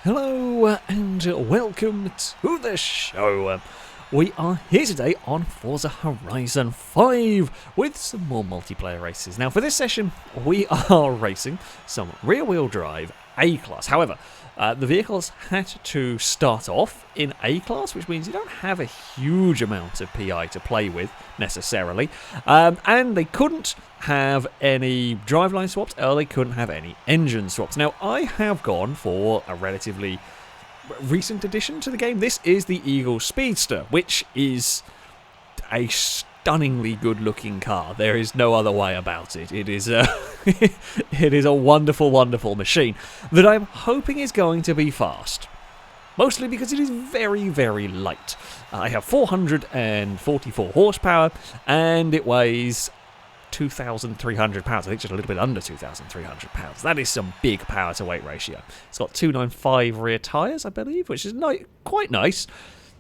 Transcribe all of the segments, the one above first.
Hello and welcome to the show. We are here today on Forza Horizon 5 with some more multiplayer races. Now for this session we are racing some rear-wheel drive A-Class. However, the vehicles had to start off in A-Class, which means you don't have a huge amount of PI to play with necessarily, and they couldn't have any driveline swaps, or they couldn't have any engine swaps. Now I have gone for a relatively recent addition to the game. This is the Eagle Speedster, which is a stunningly good-looking car. There is no other way about it. It is a it is a wonderful, wonderful machine that I'm hoping is going to be fast. Mostly because it is very, very light. I have 444 horsepower, and it weighs 2,300 pounds. I think just a little bit under 2,300 pounds. That is some big power to weight ratio. It's got 295 rear tyres, I believe, which is quite nice.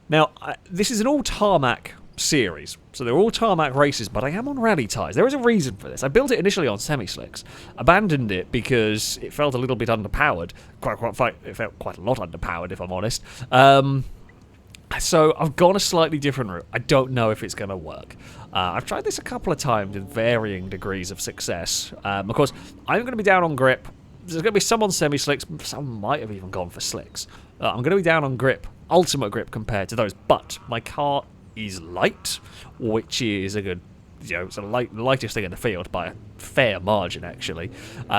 Now, this is an all tarmac series, so they're all tarmac races, but I am on rally tyres. There is a reason for this. I built it initially on semi-slicks, abandoned it because it felt a little bit underpowered. It felt quite a lot underpowered, if I'm honest. So I've gone a slightly different route. I don't know if it's going to work. I've tried this a couple of times with varying degrees of success. Of course, I'm going to be down on grip. There's going to be some on semi-slicks. Some might have even gone for slicks. I'm going to be down on grip, ultimate grip compared to those. But my car is light, which is a good, it's the lightest thing in the field by a fair margin, actually.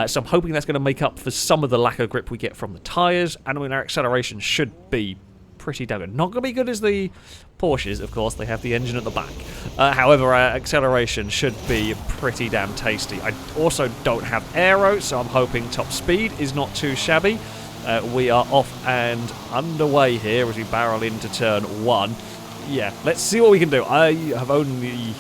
So I'm hoping that's going to make up for some of the lack of grip we get from the tyres. And I mean, our acceleration should be pretty damn good. Not going to be good as the Porsches, of course. They have the engine at the back. However, our acceleration should be pretty damn tasty. I also don't have aero, so I'm hoping top speed is not too shabby. We are off and underway here as we barrel into turn 1. Yeah, let's see what we can do. I have only...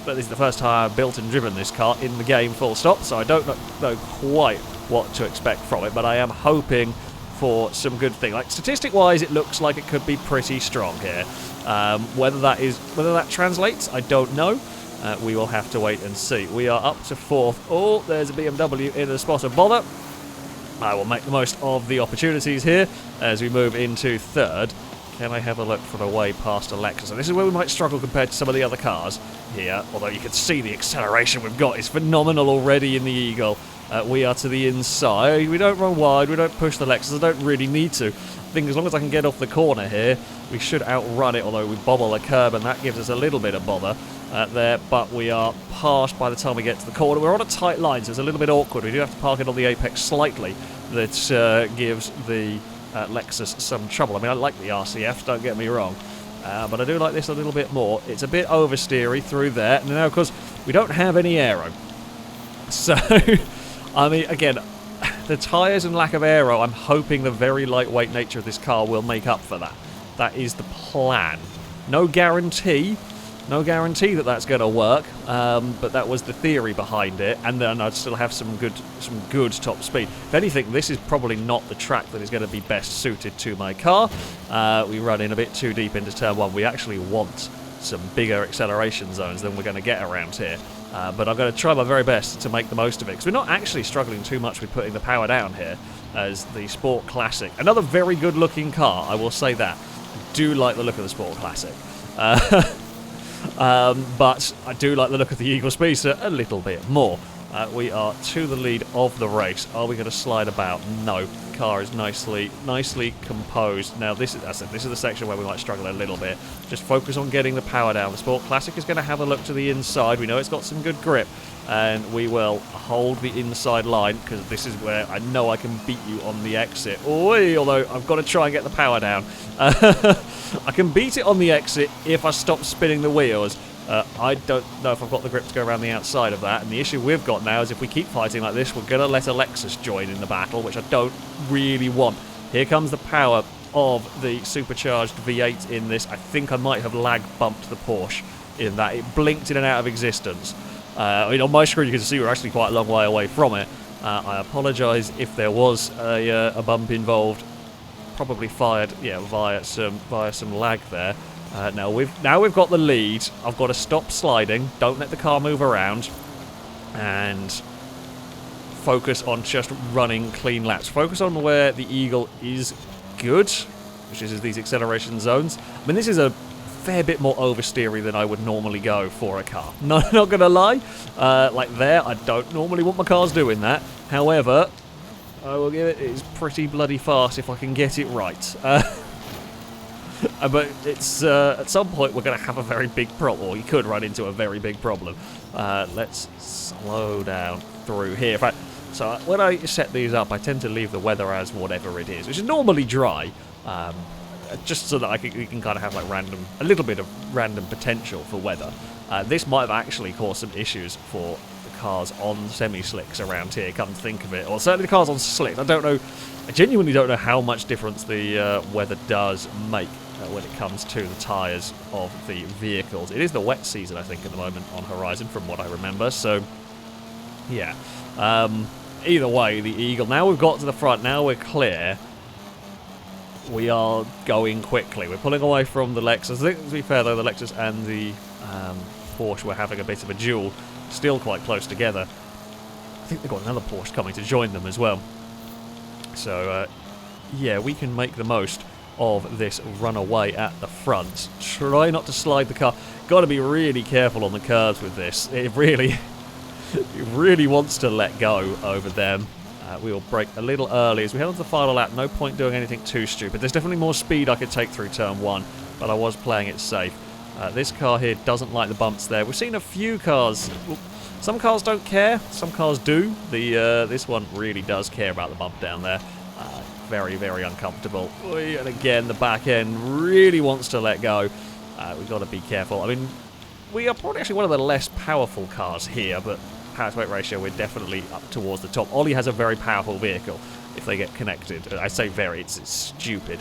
But this is the first time I've built and driven this car in the game, full stop, so I don't know quite what to expect from it, but I am hoping for some good thing. Like, statistic-wise, it looks like it could be pretty strong here. Whether that translates, I don't know. We will have to wait and see. We are up to 4th. Oh, there's a BMW in the spot of bother. I will make the most of the opportunities here as we move into 3rd. Can I have a look for a way past a Lexus? And this is where we might struggle compared to some of the other cars here, although you can see the acceleration we've got is phenomenal already in the Eagle. We are to the inside. We don't run wide, we don't push the Lexus, I don't really need to. I think as long as I can get off the corner here, we should outrun it, although we bobble a curb and that gives us a little bit of bother there, but we are past by the time we get to the corner. We're on a tight line, so it's a little bit awkward. We do have to park it on the apex slightly. That gives the Lexus some trouble. I mean, I like the RCF, don't get me wrong, but I do like this a little bit more. It's a bit oversteery through there, and now, of course, we don't have any aero. So, I mean, again, the tyres and lack of aero, I'm hoping the very lightweight nature of this car will make up for that. That is the plan. No guarantee that that's going to work, but that was the theory behind it, and then I'd still have some good top speed. If anything, this is probably not the track that is going to be best suited to my car. We run in a bit too deep into turn 1. We actually want some bigger acceleration zones than we're going to get around here. But I'm going to try my very best to make the most of it, because we're not actually struggling too much with putting the power down here as the Sport Classic. Another very good looking car, I will say that. I do like the look of the Sport Classic. But I do like the look of the Eagle Speedster a little bit more. We are to the lead of the race. Are we going to slide about? No. The car is nicely composed. Now, this is the section where we might struggle a little bit. Just focus on getting the power down. The Sport Classic is going to have a look to the inside. We know it's got some good grip, and we will hold the inside line, because this is where I know I can beat you on the exit. Oi, although I've got to try and get the power down. I can beat it on the exit if I stop spinning the wheels. I don't know if I've got the grip to go around the outside of that, and the issue we've got now is if we keep fighting like this, we're going to let a Lexus join in the battle, which I don't really want. Here comes the power of the supercharged V8 in this. I think I might have lag bumped the Porsche in that. It blinked in and out of existence. I mean, on my screen you can see we're actually quite a long way away from it. I apologise if there was a bump involved. Probably fired, via some lag there. Now we've got the lead. I've got to stop sliding. Don't let the car move around, and focus on just running clean laps. Focus on where the Eagle is good, which is these acceleration zones. I mean, this is a fair bit more oversteery than I would normally go for a car. Not gonna lie, like there, I don't normally want my cars doing that. However, I will give it's pretty bloody fast if I can get it right. But it's at some point we're going to have a very big problem, or you could run into a very big problem. Let's slow down through here. In fact, so when I set these up, I tend to leave the weather as whatever it is, which is normally dry, just so that we can kind of have like a little bit of random potential for weather. This might have actually caused some issues for the cars on semi-slicks around here, come to think of it, or certainly the cars on slicks. I genuinely don't know how much difference the weather does make when it comes to the tyres of the vehicles. It is the wet season, I think, at the moment on Horizon, from what I remember, so yeah. Either way, the Eagle, now we've got to the front, now we're clear, we are going quickly. We're pulling away from the Lexus. I think, to be fair though, the Lexus and the Porsche were having a bit of a duel, still quite close together. I think they've got another Porsche coming to join them as well. So, yeah, we can make the most of this runaway at the front. Try not to slide the car. Got to be really careful on the curves with this. It really wants to let go over them. We will brake a little early as we head on to the final lap. No point doing anything too stupid. There's definitely more speed I could take through turn 1, but I was playing it safe. This car here doesn't like the bumps there. We've seen a few cars. Some cars don't care. Some cars do. This one really does care about the bump down there. Very, very uncomfortable. And again, the back end really wants to let go. We've got to be careful. I mean, we are probably actually one of the less powerful cars here, but power to weight ratio, we're definitely up towards the top. Ollie has a very powerful vehicle if they get connected. I say very, it's stupid.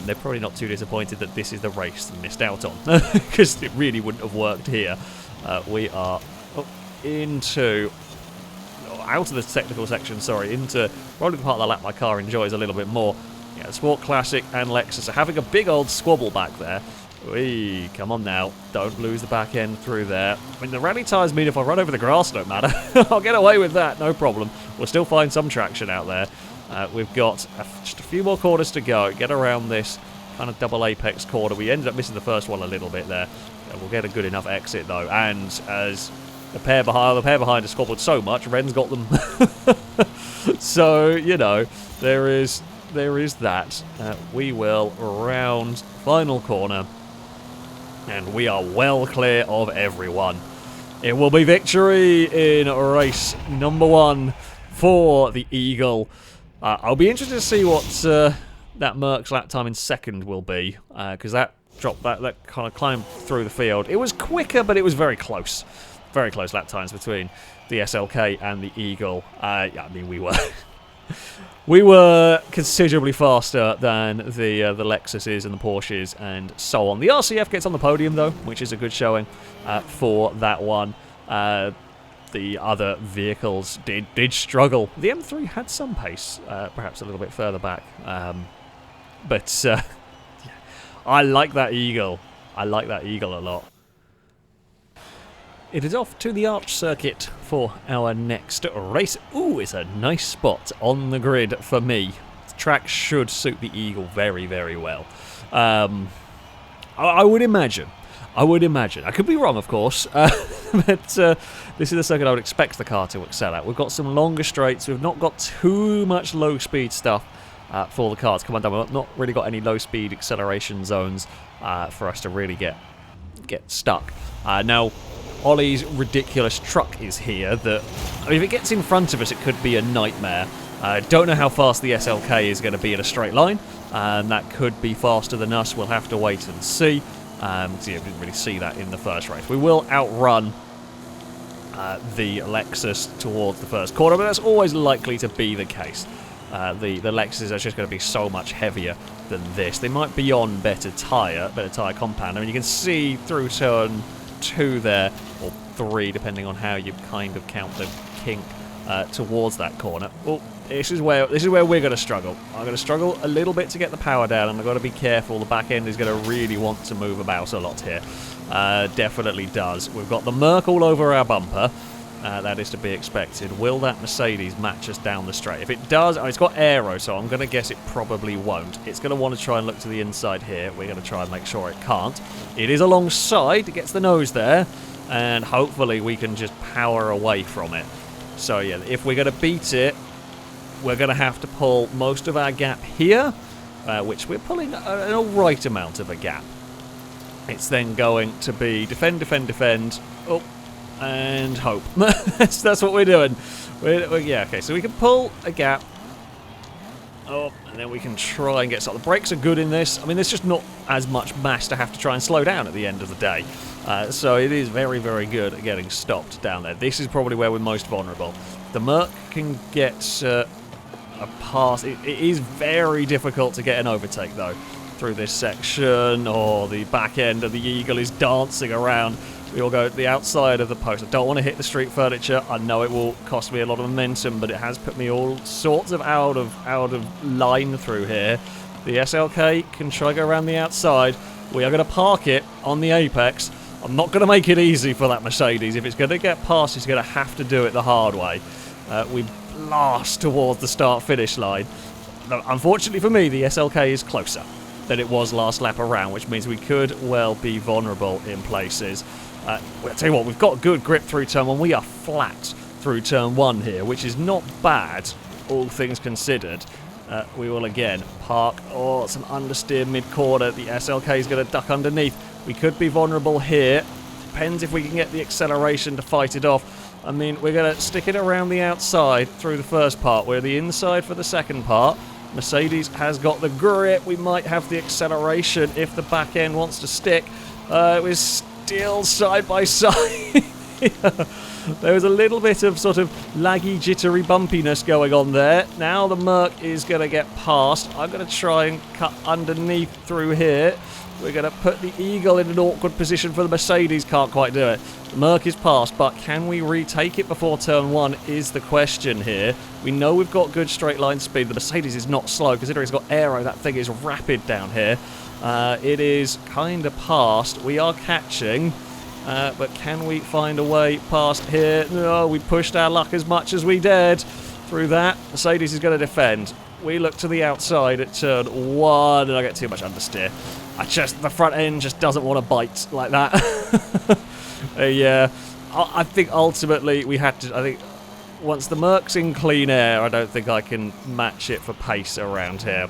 They're probably not too disappointed that this is the race they missed out on, because it really wouldn't have worked here. We are out of the technical section, sorry, into probably the part of the lap my car enjoys a little bit more. Yeah, Sport Classic and Lexus are having a big old squabble back there. Whee, come on now, don't lose the back end through there. I mean, the rally tyres mean if I run over the grass, don't matter. I'll get away with that, no problem. We'll still find some traction out there. We've got just a few more corners to go, get around this kind of double apex corner. We ended up missing the first one a little bit there. We'll get a good enough exit though, and as the pair behind has squabbled so much, Ren's got them. So, you know, there is that. We will round final corner, and we are well clear of everyone. It will be victory in race number 1 for the Eagle. I'll be interested to see what that Merc's lap time in second will be, because that dropped, that kind of climbed through the field. It was quicker, but it was very close. Very close lap times between the SLK and the Eagle. Yeah, I mean, we were considerably faster than the Lexuses and the Porsches and so on. The RCF gets on the podium though, which is a good showing for that one. The other vehicles did struggle. The M3 had some pace, perhaps a little bit further back, but I like that Eagle. I like that Eagle a lot. It is off to the Arch Circuit for our next race. Ooh, it's a nice spot on the grid for me. The track should suit the Eagle very, very well. I would imagine. I could be wrong, of course, but this is the circuit I would expect the car to excel at. We've got some longer straights. We've not got too much low-speed stuff for the cars. Come on down. We've not really got any low-speed acceleration zones for us to really get stuck. Now, Ollie's ridiculous truck is here that, I mean, if it gets in front of us, it could be a nightmare. Don't know how fast the SLK is going to be in a straight line, and that could be faster than us. We'll have to wait and see. So yeah, we didn't really see that in the first race. We will outrun the Lexus towards the first corner, but that's always likely to be the case. The Lexus are just going to be so much heavier than this. They might be on better tyre compound. I mean, you can see through turn 2 there, or 3, depending on how you kind of count the kink towards that corner. Well, this is where we're going to struggle. I'm going to struggle a little bit to get the power down, and I've got to be careful. The back end is going to really want to move about a lot here. Definitely does. We've got the Merc all over our bumper. That is to be expected. Will that Mercedes match us down the straight? If it does, it's got aero, so I'm going to guess it probably won't. It's going to want to try and look to the inside here. We're going to try and make sure it can't. It is alongside. It gets the nose there. And hopefully we can just power away from it. So yeah, if we're going to beat it, we're going to have to pull most of our gap here, which we're pulling an alright amount of a gap. It's then going to be defend, defend, defend. Oh. And hope. That's what we're doing. Yeah, okay, so we can pull a gap. Oh, and then we can try and get some. The brakes are good in this. I mean, there's just not as much mass to have to try and slow down at the end of the day. So it is very, very good at getting stopped down there. This is probably where we're most vulnerable. The Merc can get a pass. It is very difficult to get an overtake, though, through this section. Or the back end of the Eagle is dancing around. We all go to the outside of the post. I don't want to hit the street furniture. I know it will cost me a lot of momentum, but it has put me all sorts of out of line through here. The SLK can try to go around the outside. We are going to park it on the apex. I'm not going to make it easy for that Mercedes. If it's going to get past, it's going to have to do it the hard way. We blast towards the start-finish line. Unfortunately for me, the SLK is closer than it was last lap around, which means we could well be vulnerable in places. I'll tell you what, we've got good grip through turn 1. We are flat through turn 1 here, which is not bad, all things considered. We will again park. Oh, some understeer mid-corner. The SLK is going to duck underneath. We could be vulnerable here. Depends if we can get the acceleration to fight it off. I mean, we're going to stick it around the outside through the first part. We're the inside for the second part. Mercedes has got the grip. We might have the acceleration if the back end wants to stick. We're still side by side. There was a little bit of sort of laggy, jittery bumpiness going on there. Now the Merc is going to get past. I'm going to try and cut underneath through here. We're going to put the Eagle in an awkward position for the Mercedes. Can't quite do it. The Merc is past, but can we retake it before turn 1 is the question here. We know we've got good straight line speed. The Mercedes is not slow. Considering it's got aero, that thing is rapid down here. It is kind of past. We are catching, but can we find a way past here? No, we pushed our luck as much as we dared through that. Mercedes is going to defend. We look to the outside at turn 1, and I get too much understeer. The front end just doesn't want to bite like that. Yeah, I think ultimately we had to. I think once the Merc's in clean air, I don't think I can match it for pace around here.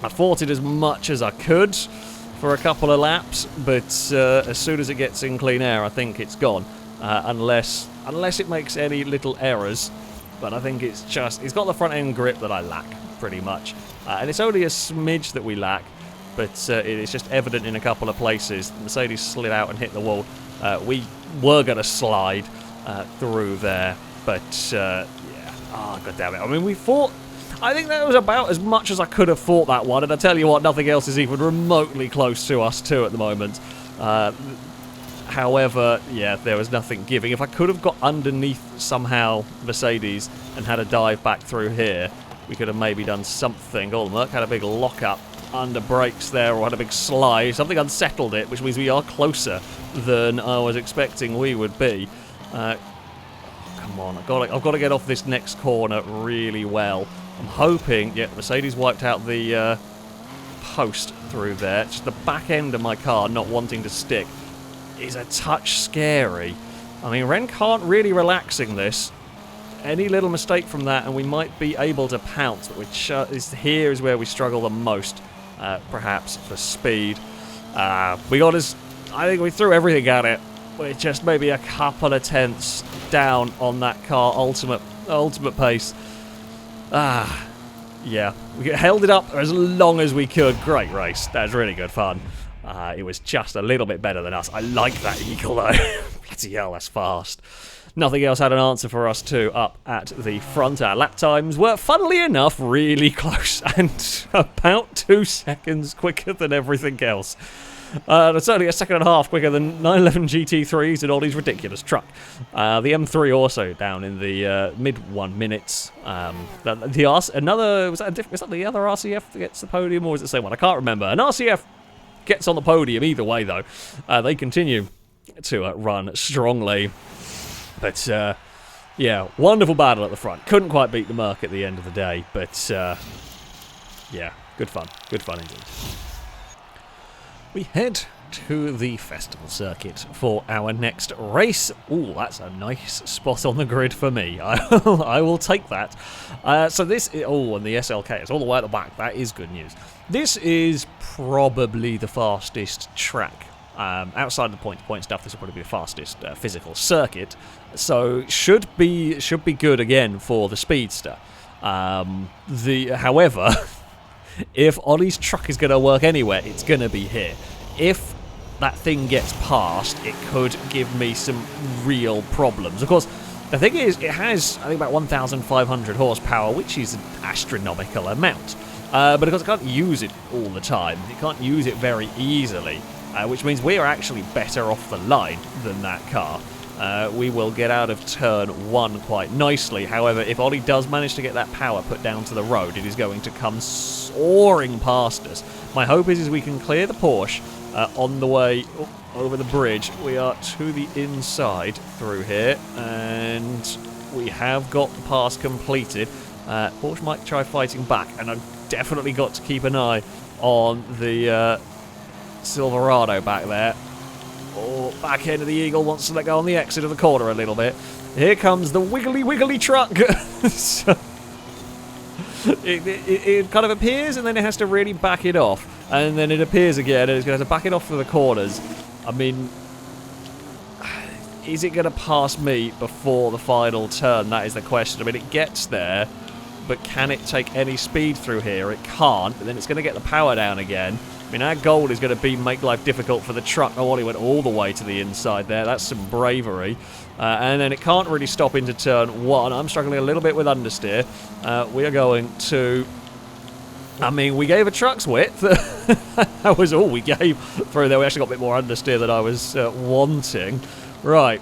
I fought it as much as I could for a couple of laps, but as soon as it gets in clean air, I think it's gone. Unless it makes any little errors. But I think it's got the front end grip that I lack, pretty much. And it's only a smidge that we lack, but it is just evident in a couple of places. The Mercedes slid out and hit the wall. We were going to slide through there, but yeah. Oh, God damn it. I mean, we fought. I think that was about as much as I could have fought that one, and I tell you what, nothing else is even remotely close to us too at the moment. However, yeah, there was nothing giving. If I could have got underneath somehow Mercedes and had a dive back through here, we could have maybe done something. Oh, Merc had a big lock-up under brakes there, or had a big slide. Something unsettled it, which means we are closer than I was expecting we would be. Come on, I've got to get off this next corner really well. I'm hoping, yeah, Mercedes wiped out the post through there. Just the back end of my car not wanting to stick is a touch scary. I mean, Ren can't really relax in this. Any little mistake from that and we might be able to pounce, which here is where we struggle the most, perhaps, for speed. I think we threw everything at it. We're just maybe a couple of tenths down on that car ultimate pace. Yeah, we held it up as long as we could. Great race. That was really good fun. It was just a little bit better than us. I like that Eagle though. Bloody hell, that's fast. Nothing else had an answer for us too up at the front. Our lap times were, funnily enough, really close and about 2 seconds quicker than everything else. It's only a second and a half quicker than 911 GT3s and Ollie's ridiculous truck. The M3 also down in the mid 1 minutes. Was that the other RCF that gets the podium, or was it the same one? I can't remember. An RCF gets on the podium either way, though. They continue to run strongly. But, yeah, wonderful battle at the front. Couldn't quite beat the Merc at the end of the day, but, yeah, good fun. Good fun indeed. We head to the festival circuit for our next race. Ooh, that's a nice spot on the grid for me. I will take that. So this is, oh, and the SLK, it's all the way at the back. That is good news. This is probably the fastest track. Outside of the point-to-point stuff, this will probably be the fastest physical circuit. So should be good again for the Speedster. However, if Ollie's truck is going to work anywhere, it's going to be here. If that thing gets past, it could give me some real problems. Of course, the thing is, it has, I think, about 1,500 horsepower, which is an astronomical amount. But of course, I can't use it all the time. You can't use it very easily, which means we are actually better off the line than that car. We will get out of turn 1 quite nicely. However, if Ollie does manage to get that power put down to the road, it is going to come soaring past us. My hope is we can clear the Porsche on the way over the bridge. We are to the inside through here, and we have got the pass completed. Porsche might try fighting back, and I've definitely got to keep an eye on the Silverado back there. Oh, back end of the Eagle wants to let go on the exit of the corner a little bit. Here comes the wiggly truck. So, it kind of appears, and then it has to really back it off. And then it appears again, and it's going to have to back it off for the corners. I mean, is it going to pass me before the final turn? That is the question. I mean, it gets there, but can it take any speed through here? It can't, but then it's going to get the power down again. I mean, our goal is going to make life difficult for the truck. Oh, he went all the way to the inside there. That's some bravery. And then it can't really stop into turn 1. I'm struggling a little bit with understeer. We are going to... I mean, we gave a truck's width. That was all we gave through there. We actually got a bit more understeer than I was wanting. Right.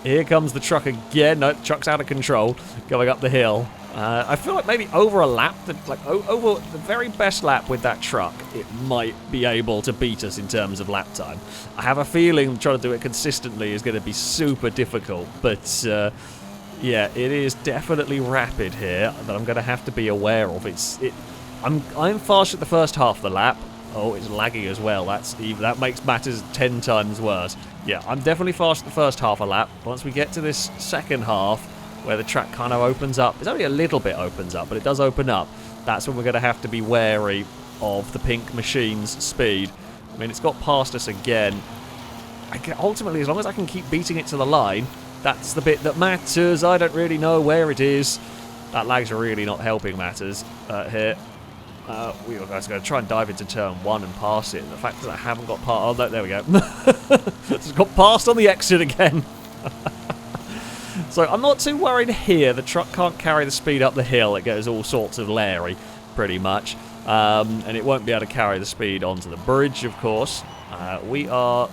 Here comes the truck again. No, the truck's out of control going up the hill. I feel like maybe over a lap, over the very best lap with that truck, it might be able to beat us in terms of lap time. I have a feeling trying to do it consistently is going to be super difficult, but yeah, it is definitely rapid here that I'm going to have to be aware of. I'm fast at the first half of the lap. Oh, it's laggy as well. That makes matters 10 times worse. Yeah, I'm definitely fast at the first half of the lap. Once we get to this second half, where the track kind of opens up, it's only a little bit opens up, but it does open up. That's when we're going to have to be wary of the pink machine's speed. I mean, it's got past us again. Ultimately, as long as I can keep beating it to the line, that's the bit that matters. I don't really know where it is. That lag's really not helping matters here. We are going to try and dive into turn 1 and pass it. The fact that I haven't got past... Oh, no, there we go. It's got passed on the exit again. So I'm not too worried here. The truck can't carry the speed up the hill. It goes all sorts of Larry, pretty much. And it won't be able to carry the speed onto the bridge, of course. We're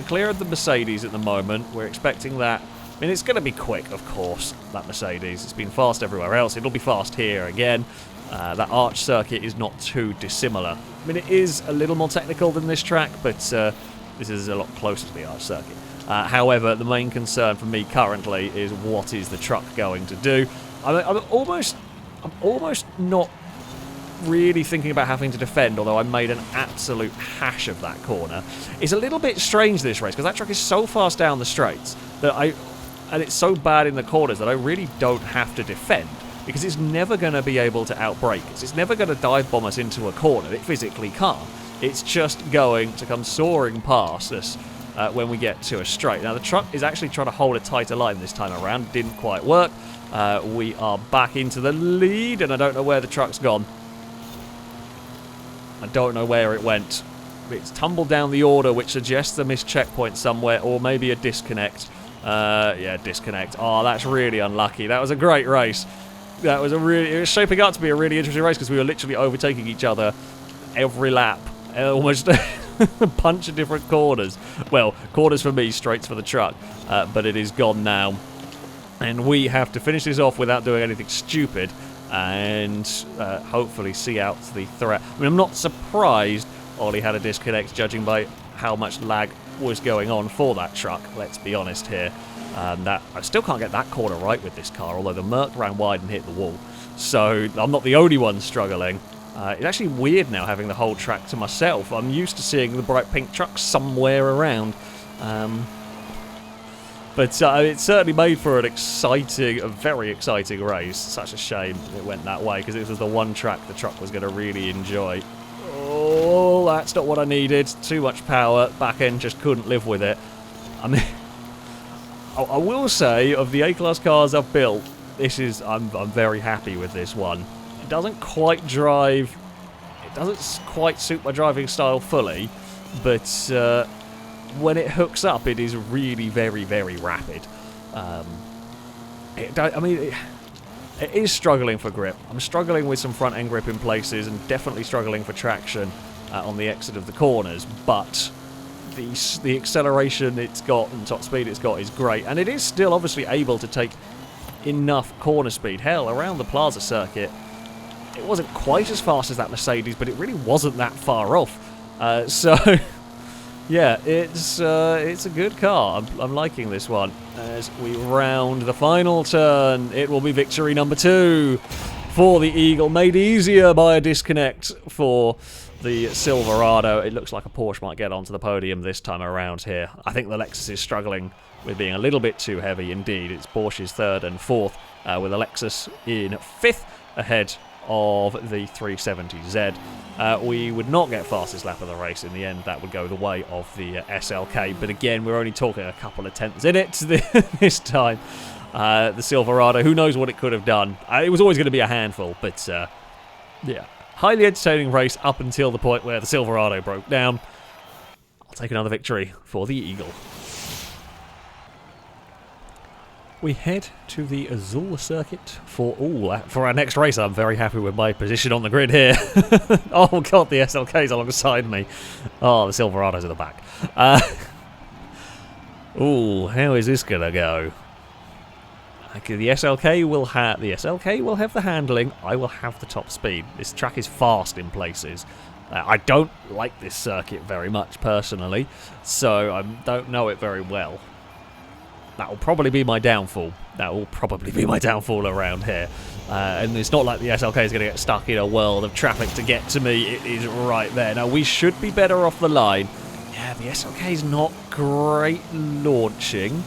clear of the Mercedes at the moment. We're expecting that. I mean, it's going to be quick, of course, that Mercedes. It's been fast everywhere else. It'll be fast here again. That arch circuit is not too dissimilar. I mean, it is a little more technical than this track, but this is a lot closer to the arch circuit. However, the main concern for me currently is what is the truck going to do. I'm almost not really thinking about having to defend, although I made an absolute hash of that corner. It's a little bit strange this race, because that truck is so fast down the straights and it's so bad in the corners that I really don't have to defend, because it's never going to be able to outbrake us. It's never going to dive bomb us into a corner. It physically can't. It's just going to come soaring past us when we get to a straight. Now, the truck is actually trying to hold a tighter line this time around. Didn't quite work. We are back into the lead, and I don't know where the truck's gone. I don't know where it went. It's tumbled down the order, which suggests a missed checkpoint somewhere, or maybe a disconnect. Yeah, disconnect. Oh, that's really unlucky. That was a great race. It was shaping up to be a really interesting race, because we were literally overtaking each other every lap. Almost a bunch of different corners. Well, corners for me, straights for the truck. But it is gone now. And we have to finish this off without doing anything stupid, and hopefully see out the threat. I mean, I'm not surprised Ollie had a disconnect, judging by how much lag was going on for that truck. Let's be honest here. That I still can't get that corner right with this car, although the Merc ran wide and hit the wall. So I'm not the only one struggling. It's actually weird now having the whole track to myself. I'm used to seeing the bright pink truck somewhere around. But it certainly made for a very exciting race. Such a shame it went that way, because it was the one track the truck was going to really enjoy. Oh, that's not what I needed. Too much power. Back end just couldn't live with it. I mean, I will say, of the A-Class cars I've built, I'm very happy with this one. It doesn't quite drive... It doesn't quite suit my driving style fully, but when it hooks up, it is really very, very rapid. It is struggling for grip. I'm struggling with some front-end grip in places and definitely struggling for traction on the exit of the corners, but the acceleration it's got and top speed it's got is great, and it is still obviously able to take enough corner speed. Hell, around the Plaza circuit, it wasn't quite as fast as that Mercedes, but it really wasn't that far off. So, yeah, it's a good car. I'm liking this one. As we round the final turn, it will be victory number 2 for the Eagle, made easier by a disconnect for the Silverado. It looks like a Porsche might get onto the podium this time around here. I think the Lexus is struggling with being a little bit too heavy indeed. It's Porsche's 3rd and 4th, with a Lexus in 5th ahead of the 370Z. We would not get fastest lap of the race in the end. That would go the way of the SLK, but again, we're only talking a couple of tenths in it this time. The Silverado, who knows what it could have done. It was always going to be a handful, but yeah. Highly entertaining race up until the point where the Silverado broke down. I'll take another victory for the Eagle. We head to the Azul circuit for our next race. I'm very happy with my position on the grid here. Oh god, the SLK's alongside me. Oh, the Silverado's at the back. How is this gonna go? Okay, the SLK will have the handling. I will have the top speed. This track is fast in places. I don't like this circuit very much personally, so I don't know it very well. That will probably be my downfall. Around here. And it's not like the SLK is going to get stuck in a world of traffic to get to me. It is right there. Now, we should be better off the line. Yeah, the SLK is not great launching.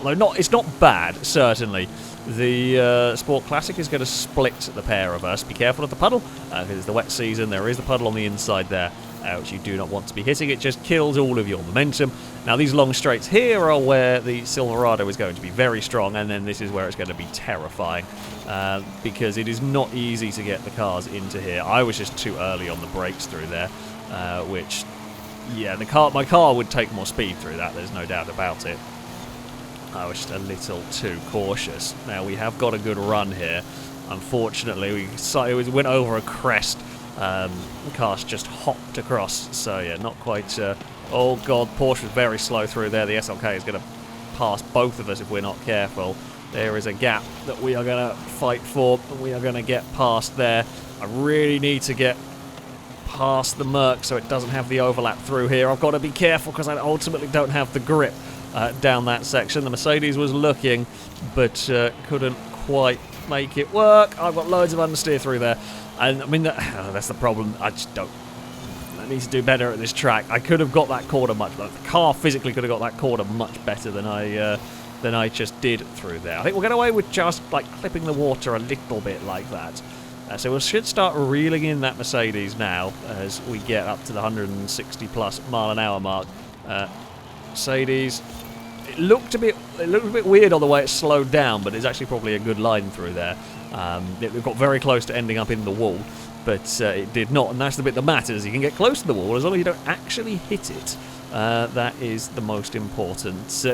Although it's not bad, certainly. The Sport Classic is going to split the pair of us. Be careful of the puddle, because it's the wet season. There is the puddle on the inside there, which you do not want to be hitting. It just kills all of your momentum. Now, these long straights here are where the Silverado is going to be very strong, and then this is where it's going to be terrifying, because it is not easy to get the cars into here. I was just too early on the brakes through there, which, yeah, my car would take more speed through that, there's no doubt about it. I was just a little too cautious. Now, we have got a good run here. Unfortunately, we went over a crest. The car's just hopped across. So, yeah, not quite... oh, God, Porsche was very slow through there. The SLK is going to pass both of us if we're not careful. There is a gap that we are going to fight for. We are going to get past there. I really need to get past the Merc so it doesn't have the overlap through here. I've got to be careful because I ultimately don't have the grip down that section. The Mercedes was looking, but couldn't quite make it work. I've got loads of understeer through there, and I mean that's the problem. I need to do better at this track. I could have got that corner much better. The car physically could have got that corner much better than I just did through there. I think we'll get away with just like clipping the water a little bit like that. So we should start reeling in that Mercedes now as we get up to the 160 plus mile an hour mark. Mercedes, it looked a bit weird on the way it slowed down, but it's actually probably a good line through there. It got very close to ending up in the wall, but it did not, and that's the bit that matters. You can get close to the wall as long as you don't actually hit it. That is the most important,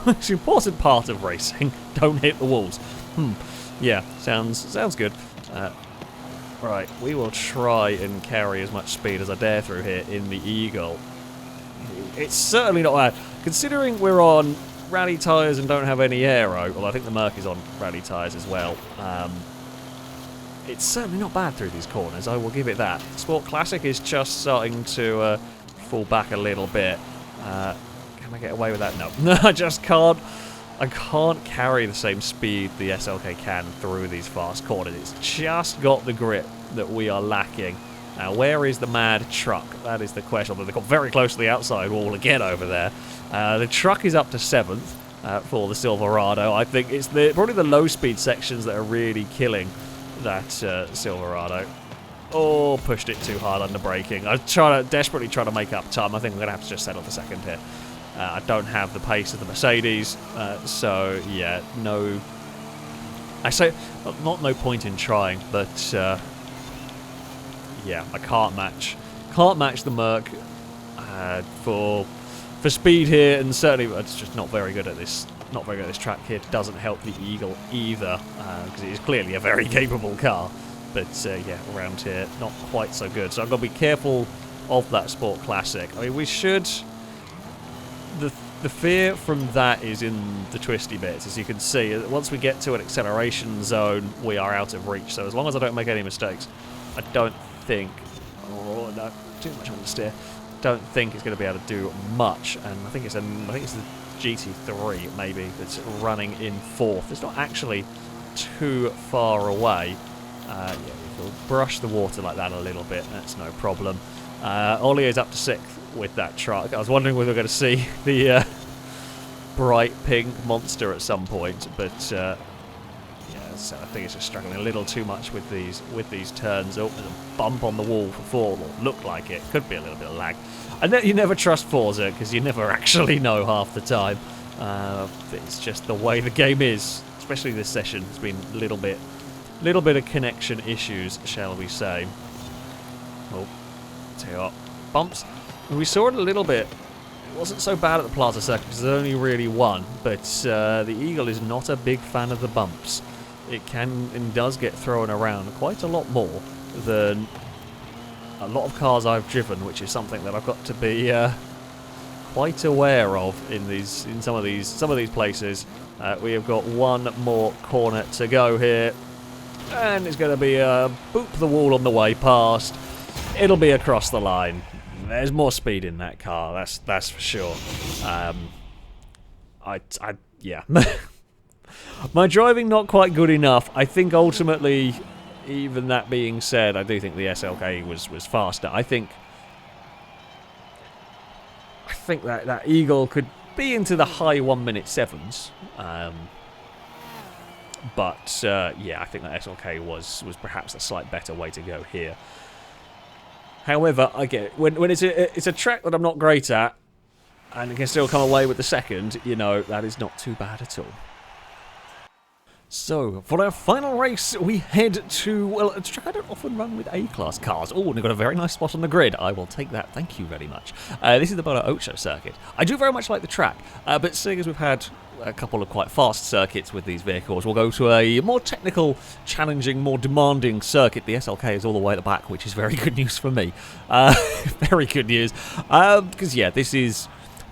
most important part of racing. Don't hit the walls. Yeah, sounds good. Right, we will try and carry as much speed as I dare through here in the Eagle. It's certainly not bad, considering we're on rally tyres and don't have any aero, although I think the Merc is on rally tyres as well. It's certainly not bad through these corners, I will give it that. Sport Classic is just starting to fall back a little bit. Can I get away with that? No. No, I just can't. I can't carry the same speed the SLK can through these fast corners. It's just got the grip that we are lacking. Now, where is the mad truck? That is the question. Although they got very close to the outside wall again over there. The truck is up to 7th for the Silverado. I think it's probably the low-speed sections that are really killing that Silverado. Oh, pushed it too hard under braking. I'm desperately trying to make up time. I think I'm going to have to just settle for 2nd here. I don't have the pace of the Mercedes, so yeah, no. I say not no point in trying, but yeah, I can't match the Merc for speed here, and certainly it's just not very good at this. Not very good at this track here. It doesn't help the Eagle either, because it is clearly a very capable car. But yeah, around here, not quite so good. So I've got to be careful of that Sport Classic. I mean, we should. The fear from that is in the twisty bits, as you can see. Once we get to an acceleration zone, we are out of reach. So as long as I don't make any mistakes, I don't think. Oh no, too much understeer. Don't think it's going to be able to do much. And I think it's the GT3 maybe that's running in 4th. It's not actually too far away. Yeah, we'll brush the water like that a little bit. That's no problem. Ollie is up to 6th with that truck. I was wondering whether we're going to see the bright pink monster at some point, but yeah, so I think it's just struggling a little too much with these turns. Oh, there's a bump on the wall for 4th. Looked like it. Could be a little bit of lag. And then you never trust Forza because you never actually know half the time. It's just the way the game is, especially this session. It's been a little bit of connection issues, shall we say. Oh, tell you what, bumps. We saw it a little bit. It wasn't so bad at the Plaza Circuit because there's only really one, but the Eagle is not a big fan of the bumps. It can and does get thrown around quite a lot more than a lot of cars I've driven, which is something that I've got to be quite aware of in some of these places. We have got one more corner to go here, and it's going to be a boop the wall on the way past. It'll be across the line. There's more speed in that car, that's for sure. Yeah. My driving not quite good enough. I think ultimately, even that being said, I do think the SLK was faster. I think that Eagle could be into the high 1-minute 7s. But yeah, I think that SLK was perhaps a slight better way to go here. However, I get it. When it's a track that I'm not great at, and it can still come away with the 2nd, you know, that is not too bad at all. So, for our final race, we head to, well, a track I don't often run with A-Class cars. Oh, and we've got a very nice spot on the grid. I will take that. Thank you very much. This is the Bono Ocho circuit. I do very much like the track, but seeing as we've had a couple of quite fast circuits with these vehicles, we'll go to a more technical, challenging, more demanding circuit. The SLK is all the way at the back, which is very good news for me. Very good news. Because, yeah, this is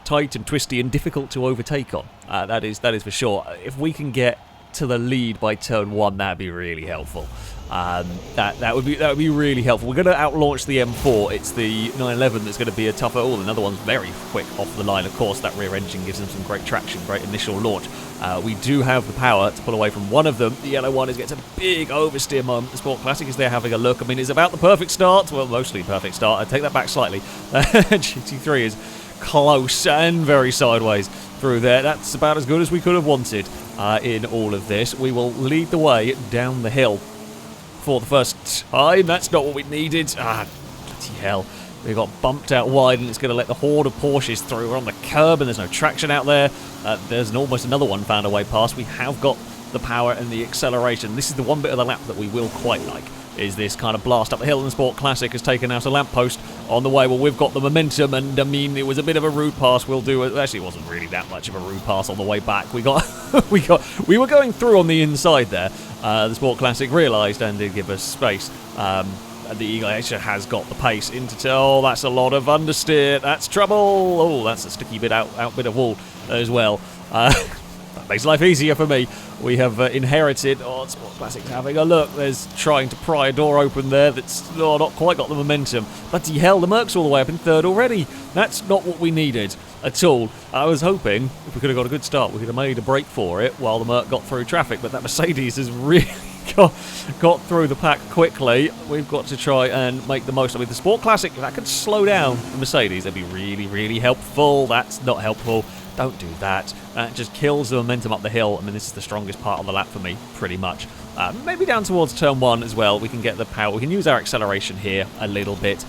tight and twisty and difficult to overtake on. That is for sure. If we can get to the lead by turn 1, that'd be really helpful. That would be really helpful. We're going to outlaunch the M4. It's the 911 that's going to be a tougher. Oh, another one's very quick off the line. Of course, that rear engine gives them some great traction, great initial launch. We do have the power to pull away from one of them. The yellow one gets a big oversteer moment. The Sport Classic is there having a look. I mean, it's about the perfect start. Well, mostly perfect start. I take that back slightly. GT3 is close and very sideways through there. That's about as good as we could have wanted in all of this. We will lead the way down the hill for the first time. That's not what we needed. Bloody hell. We got bumped out wide, and it's going to let the horde of Porsches through. We're on the curb, and there's no traction out there. There's almost another one found a way past. We have got the power and the acceleration. This is the one bit of the lap that we will quite like, is this kind of blast up the hill, and Sport Classic has taken out a lamppost on the way. Well, we've got the momentum, and I mean, it was a bit of a rude pass. We'll do it. Actually, it wasn't really that much of a rude pass on the way back. We were going through on the inside there. The Sport Classic realised and did give us space. The Eagle actually has got the pace into. Oh, that's a lot of understeer. That's trouble. Oh, that's a sticky bit out bit of wall as well. makes life easier for me. We have inherited Sport Classics having a look. There's trying to pry a door open there that's not quite got the momentum. Bloody hell, the Merc's all the way up in third already. That's not what we needed at all. I was hoping if we could have got a good start, we could have made a break for it while the Merc got through traffic, but that Mercedes has really got through the pack quickly. We've got to try and make the most. I mean, the Sport Classic, if that could slow down the Mercedes, that'd be really, really helpful. That's not helpful. Don't do that. That just kills the momentum up the hill. I mean, this is the strongest part of the lap for me, pretty much. Maybe down towards turn 1 as well. We can get the power. We can use our acceleration here a little bit.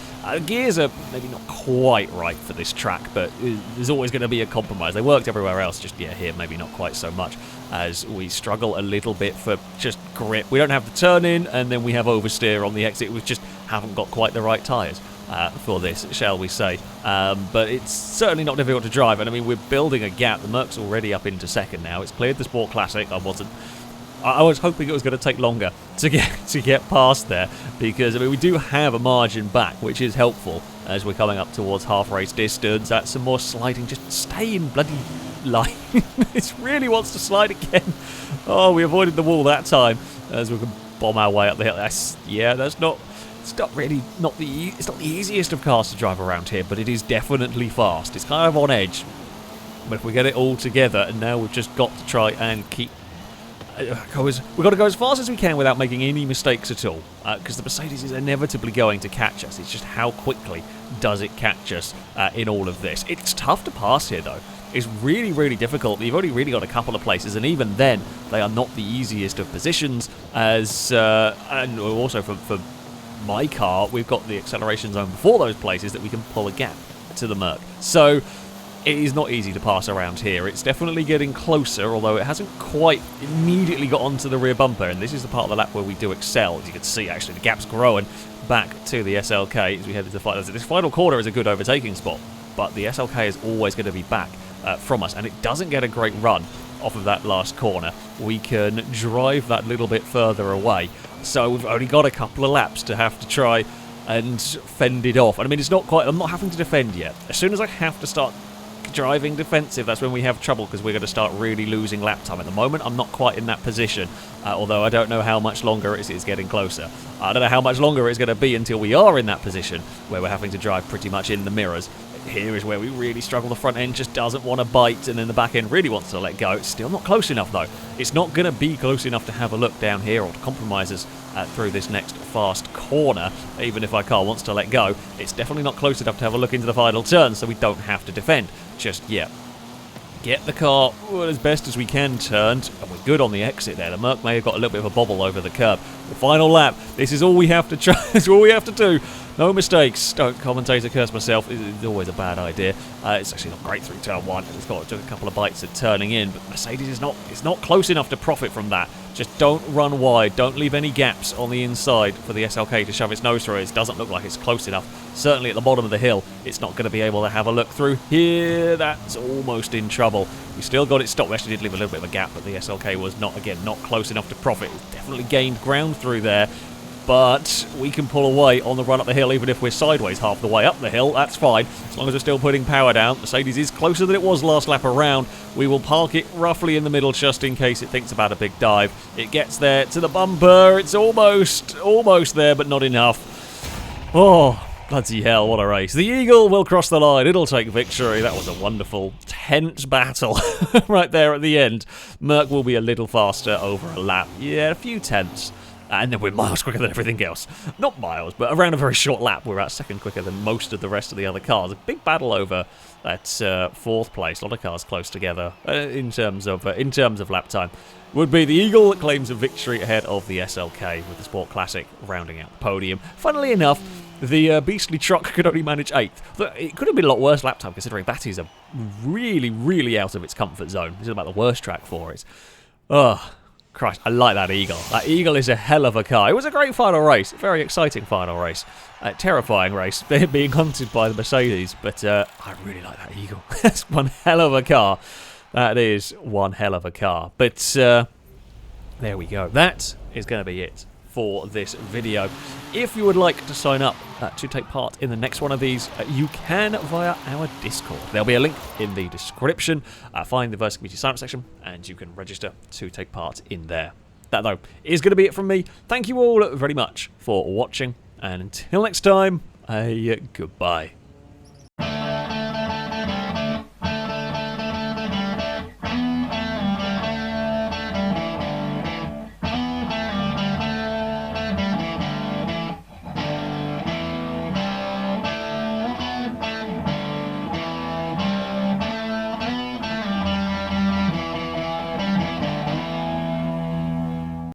Gears are maybe not quite right for this track, but there's always going to be a compromise. They worked everywhere else, just, yeah, here maybe not quite so much, as we struggle a little bit for just grip. We don't have the turn in, and then we have oversteer on the exit. We just haven't got quite the right tyres for this, shall we say. But it's certainly not difficult to drive, and I mean, we're building a gap. The Merc's already up into second now. It's cleared the Sport Classic. I was hoping it was going to take longer to get past there, because I mean, we do have a margin back, which is helpful as we're coming up towards half race distance. That's some more sliding. Just stay in bloody line. It really wants to slide again. Oh, we avoided the wall that time as we can bomb our way up the hill. It's not the easiest of cars to drive around here, but it is definitely fast. It's kind of on edge, but if we get it all together, and now we've just got to try and keep. We've got to go as fast as we can without making any mistakes at all, because the Mercedes is inevitably going to catch us. It's just how quickly does it catch us in all of this. It's tough to pass here, though. It's really, really difficult. You've only really got a couple of places, and even then, they are not the easiest of positions. And also for my car, we've got the acceleration zone before those places that we can pull a gap to the Merc. So it is not easy to pass around here. It's definitely getting closer, although it hasn't quite immediately got onto the rear bumper, and this is the part of the lap where we do excel. As you can see, actually, the gap's growing back to the SLK as we head into the final. This final corner is a good overtaking spot, but the SLK is always going to be back from us, and it doesn't get a great run off of that last corner. We can drive that little bit further away, so we've only got a couple of laps to have to try and fend it off. And I mean, it's not quite, I'm not having to defend yet. As soon as I have to start driving defensive, that's when we have trouble, because we're going to start really losing lap time. At the moment, I'm not quite in that position, although I don't know how much longer it's getting closer. I don't know how much longer it's going to be until we are in that position where we're having to drive pretty much in the mirrors. Here is where we really struggle. The front end just doesn't want to bite, and then the back end really wants to let go. It's still not close enough, though. It's not going to be close enough to have a look down here or to compromise us through this next fast corner. Even if our car wants to let go, it's definitely not close enough to have a look into the final turn, so we don't have to defend just yet. Get the car as best as we can turned, and we're good on the exit there. The Merc may have got a little bit of a bobble over the curb. The final lap, this is all we have to try. It's all we have to do. No mistakes. Don't commentator curse myself. It's always a bad idea. It's actually not great through turn 1. It's got just a couple of bites at turning in, but Mercedes is not close enough to profit from that. Just don't run wide. Don't leave any gaps on the inside for the SLK to shove its nose through. It doesn't look like it's close enough. Certainly at the bottom of the hill, it's not going to be able to have a look through here. That's almost in trouble. We still got it stopped. We actually did leave a little bit of a gap, but the SLK was not close enough to profit. It's definitely gained ground through there, but we can pull away on the run up the hill, even if we're sideways half the way up the hill. That's fine, as long as we're still putting power down. Mercedes is closer than it was last lap around. We will park it roughly in the middle, just in case it thinks about a big dive. It gets there to the bumper. It's almost there, but not enough. Oh, bloody hell, what a race. The Eagle will cross the line. It'll take victory. That was a wonderful, tense battle right there at the end. Merc will be a little faster over a lap. Yeah, a few tenths. And then we're miles quicker than everything else. Not miles, but around a very short lap, we're about second quicker than most of the rest of the other cars. A big battle over that fourth place. A lot of cars close together in terms of lap time. Would be the Eagle that claims a victory ahead of the SLK, with the Sport Classic rounding out the podium. Funnily enough, the beastly truck could only manage 8th. It could have been a lot worse lap time, considering that is a really, really out of its comfort zone. This is about the worst track for it. Ugh. Christ, I like that Eagle. That Eagle is a hell of a car. It was a great final race. A very exciting final race. Terrifying race, being hunted by the Mercedes. But I really like that Eagle. That's one hell of a car. That is one hell of a car. But there we go. That is going to be it for this video. If you would like to sign up to take part in the next one of these, you can via our Discord. There'll be a link in the description. Find the Versa Community sign-up section, and you can register to take part in there. That, though, is going to be it from me. Thank you all very much for watching, and until next time, goodbye.